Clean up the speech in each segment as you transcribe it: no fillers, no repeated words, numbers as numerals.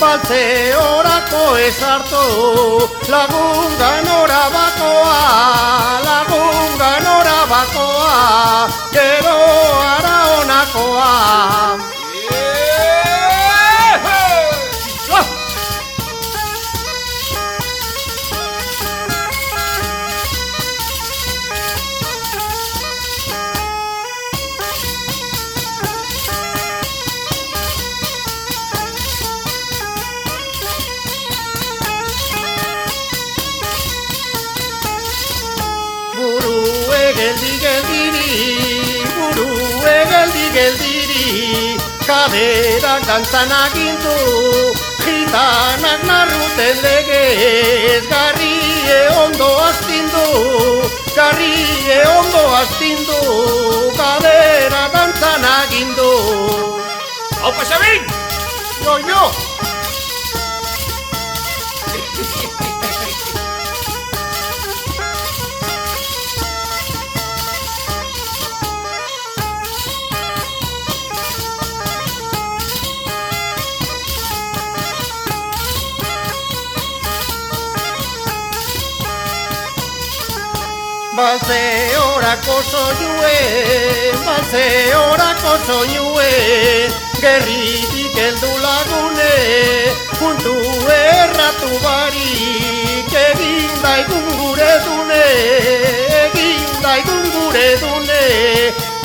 baltzeorako ez hartu, lagungan orabakoa, lagungan orabakoa, gero ara honakoa. Geldiri, kaderak dantzan agindu, gitanak narruten legez, garrie ondo astindu, garrie ondo astindu, kadera dantzan agindu. Hau pasabin! Jo! Baltzeorako soinue, gerritik heldu lagune, puntu erratu barik, egin daigun gure dune,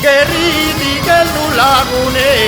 gerritik heldu lagune.